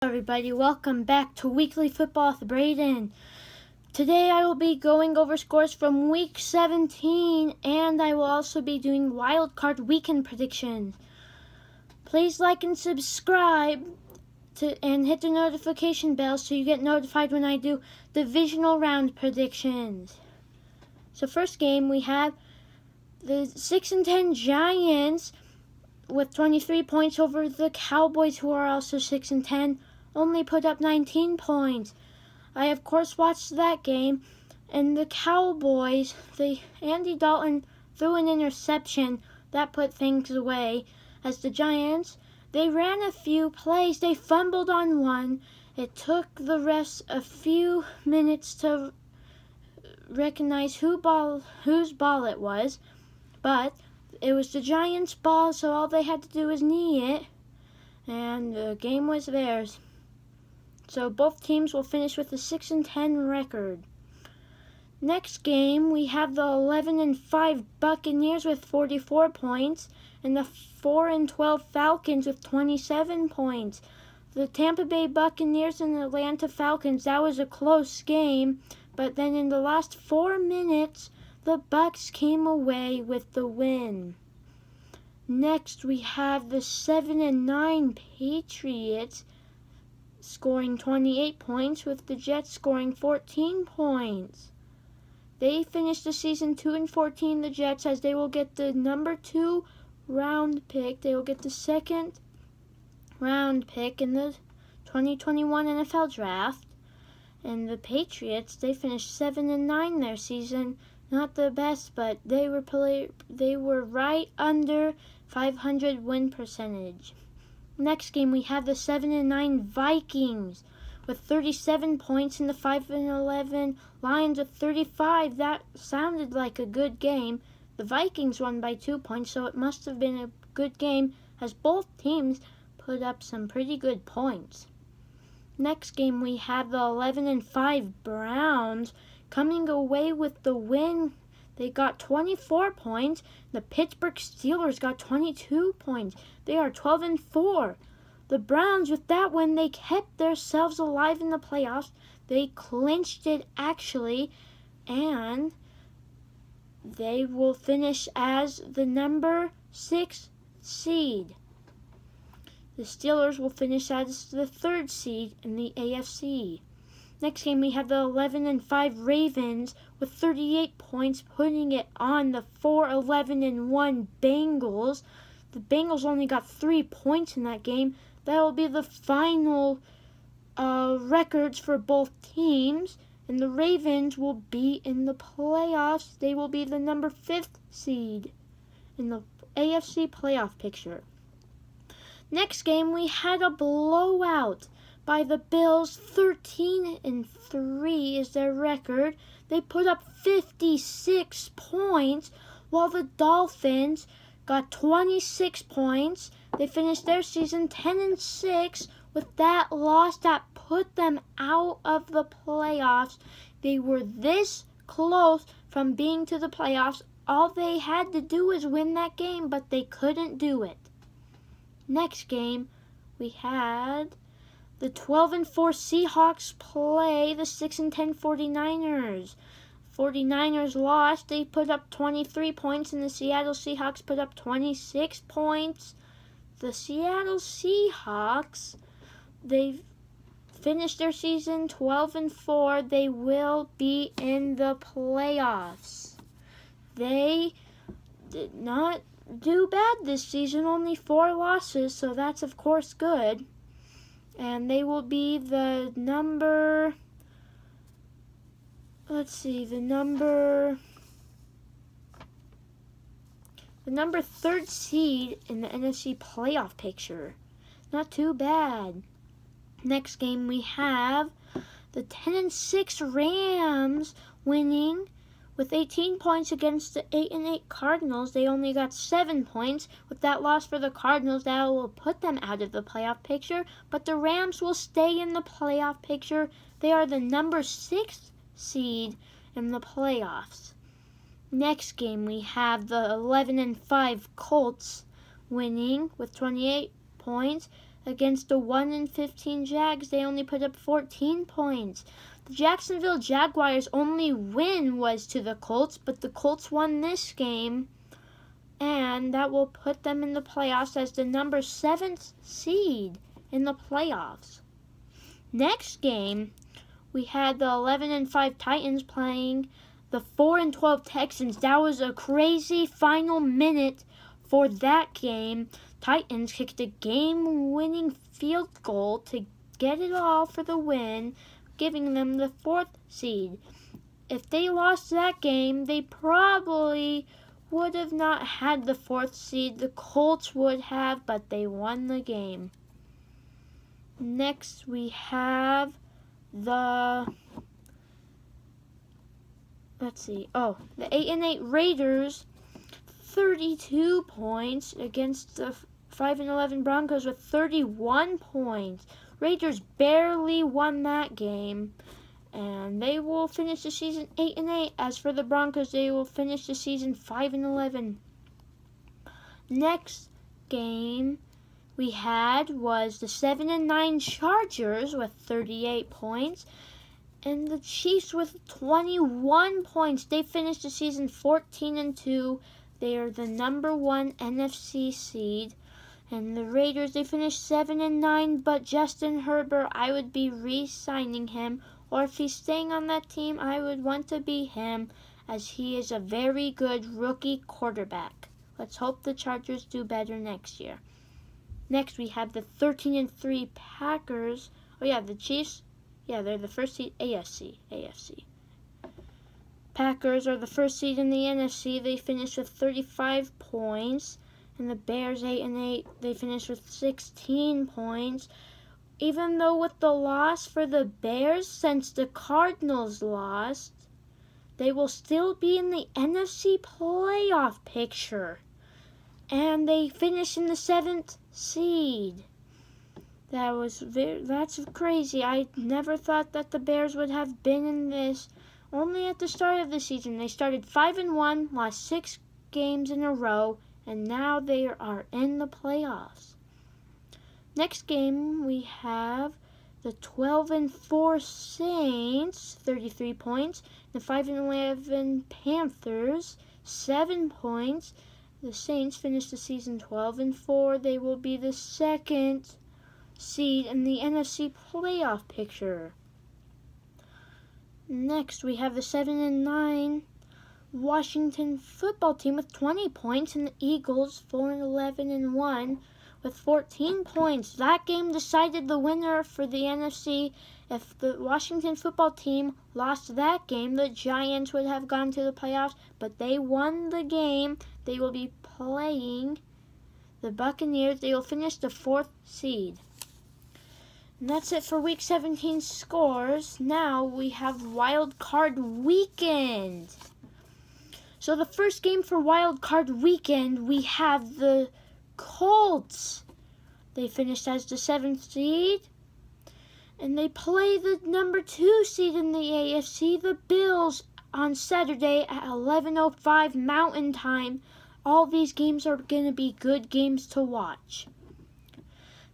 Everybody, welcome back to Weekly Football with Brayden. Today I will be going over scores from Week 17, and I will also be doing wildcard weekend predictions. Please like and subscribe and hit the notification bell so you get notified when I do divisional round predictions. So first game, we have the 6-10 Giants with 23 points over the Cowboys, who are also 6-10, only put up 19 points. I, of course, watched that game, and the Cowboys, Andy Dalton threw an interception that put things away. As the Giants, they ran a few plays. They fumbled on one. It took the refs a few minutes to recognize whose ball it was, but it was the Giants' ball, so all they had to do was knee it, and the game was theirs. So both teams will finish with a 6-10 record. Next game, we have the 11-5 Buccaneers with 44 points, and the 4-12 Falcons with 27 points. The Tampa Bay Buccaneers and the Atlanta Falcons, that was a close game, but then in the last 4 minutes, the Bucs came away with the win. Next, we have the 7-9 Patriots scoring 28 points, with the Jets scoring 14 points. They finished the season 2-14, the Jets, as they will get the number 2 round pick. They will get the second round pick in the 2021 NFL Draft. And the Patriots, they finished 7-9 their season. Not the best, but they were right under 500 win percentage. Next game, we have the 7-9 Vikings with 37 points, and the 5-11 Lions with 35. That sounded like a good game. The Vikings won by 2 points, so it must have been a good game, as both teams put up some pretty good points. Next game, we have the 11-5 Browns coming away with the win. They got 24 points. The Pittsburgh Steelers got 22 points. They are 12-4. The Browns, with that win, they kept themselves alive in the playoffs. They clinched it, actually, and they will finish as the number 6 seed. The Steelers will finish as the 3rd seed in the AFC. Next game, we have the 11-5 Ravens with 38 points, putting it on the 4-11-1 Bengals. The Bengals only got 3 points in that game. That will be the final records for both teams, and the Ravens will be in the playoffs. They will be the number 5th seed in the AFC playoff picture. Next game, we had a blowout by the Bills. 13-3 is their record. They put up 56 points, while the Dolphins got 26 points. They finished their season 10-6. With that loss, that put them out of the playoffs. They were this close from being to the playoffs. All they had to do was win that game, but they couldn't do it. Next game, we had the 12-4 Seahawks play the 6-10 49ers. 49ers lost. They put up 23 points, and the Seattle Seahawks put up 26 points. The Seattle Seahawks, they finished their season 12-4. They will be in the playoffs. They did not do bad this season, only 4 losses, so that's of course good. And they will be the number 3rd seed in the NFC playoff picture. Not too bad. Next game, we have the 10-6 Rams winning with 18 points against the 8-8 Cardinals. They only got 7 points. With that loss for the Cardinals, that will put them out of the playoff picture. But the Rams will stay in the playoff picture. They are the number 6 seed in the playoffs. Next game, we have the 11-5 Colts winning with 28 points against the 1-15 Jags. They only put up 14 points. The Jacksonville Jaguars' only win was to the Colts, but the Colts won this game, and that will put them in the playoffs as the number 7th seed in the playoffs. Next game, we had the 11-5 Titans playing the 4-12 Texans. That was a crazy final minute for that game. Titans kicked a game-winning field goal to get it all for the win, giving them the 4th seed. If they lost that game, they probably would have not had the 4th seed. The Colts would have, but they won the game. Next, we have the 8-8 Raiders, 32 points against the 5-11 Broncos with 31 points. Raiders barely won that game, and they will finish the season 8-8. As for the Broncos, they will finish the season 5-11. Next game we had was the 7-9 Chargers with 38 points, and the Chiefs with 21 points. They finished the season 14-2. They are the number 1 NFC seed. And the Raiders, they finished 7-9, but Justin Herbert, I would be re-signing him, or if he's staying on that team, I would want to be him, as he is a very good rookie quarterback. Let's hope the Chargers do better next year. Next, we have the 13-3 Packers. The Chiefs. Yeah, they're the first seed. AFC. Packers are the first seed in the NFC. They finished with 35 points. And the Bears, 8-8, they finished with 16 points. Even though with the loss for the Bears, since the Cardinals lost, they will still be in the NFC playoff picture. And they finished in the 7th seed. That's crazy. I never thought that the Bears would have been in this. Only at the start of the season. They started 5-1, lost 6 games in a row, and now they are in the playoffs. Next game, we have the 12-4 Saints, 33 points. The 5-11 Panthers, 7 points. The Saints finished the season 12-4. They will be the 2nd seed in the NFC playoff picture. Next, we have the 7-9 Washington football team with 20 points, and the Eagles 4-11-1 with 14 points. That game decided the winner for the NFC. If the Washington football team lost that game, the Giants would have gone to the playoffs, but they won the game. They will be playing the Buccaneers. They will finish the 4th seed. And that's it for Week 17 scores. Now we have Wild Card Weekend. So the first game for Wild Card Weekend, we have the Colts. They finished as the 7th seed. And they play the number 2 seed in the AFC, the Bills, on Saturday at 11:05 Mountain Time. All these games are going to be good games to watch.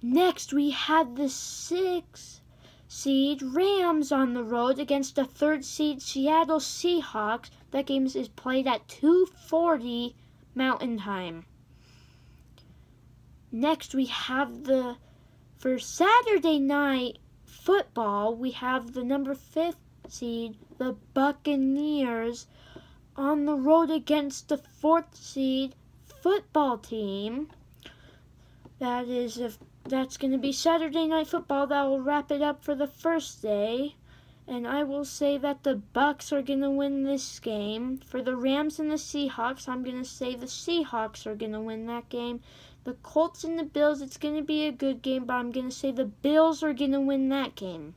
Next, we had the 6th seed Rams on the road against the 3rd seed Seattle Seahawks. That game is played at 2:40 Mountain Time. Next, we have for Saturday night football, we have the number 5th seed, the Buccaneers, on the road against the 4th seed football team. That's going to be Saturday night football. That will wrap it up for the first day. And I will say that the Bucs are going to win this game. For the Rams and the Seahawks, I'm going to say the Seahawks are going to win that game. The Colts and the Bills, it's going to be a good game, but I'm going to say the Bills are going to win that game.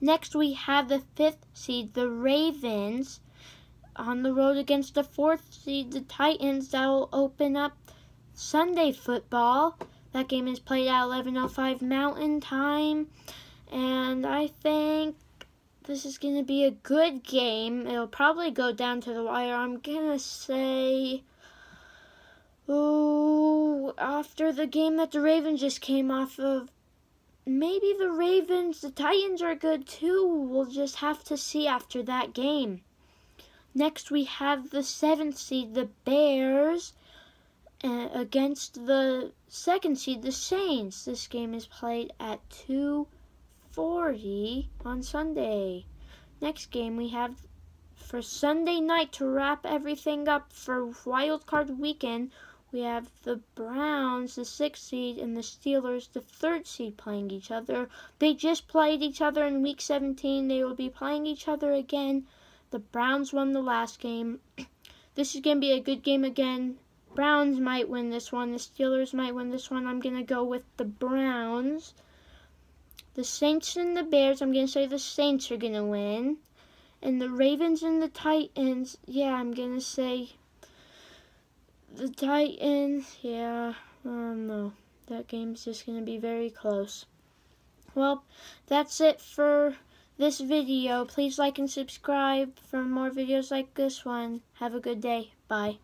Next, we have the 5th seed, the Ravens, on the road against the 4th seed, the Titans. That will open up Sunday football. That game is played at 11:05 Mountain Time. And I think this is going to be a good game. It'll probably go down to the wire. I'm going to say, Oh, after the game that the Ravens just came off of, maybe the Titans are good too. We'll just have to see after that game. Next, we have the 7th seed, the Bears, against the 2nd seed, the Saints. This game is played at 2:40 on Sunday. Next game we have for Sunday night to wrap everything up for Wild Card Weekend. We have the Browns, the 6th seed, and the Steelers, the 3rd seed, playing each other. They just played each other in Week 17. They will be playing each other again. The Browns won the last game. This is going to be a good game again. Browns might win this one. The Steelers might win this one. I'm going to go with the Browns. The Saints and the Bears, I'm going to say the Saints are going to win. And the Ravens and the Titans, yeah, I'm going to say the Titans. Yeah, no. That game's just going to be very close. Well, that's it for this video. Please like and subscribe for more videos like this one. Have a good day. Bye.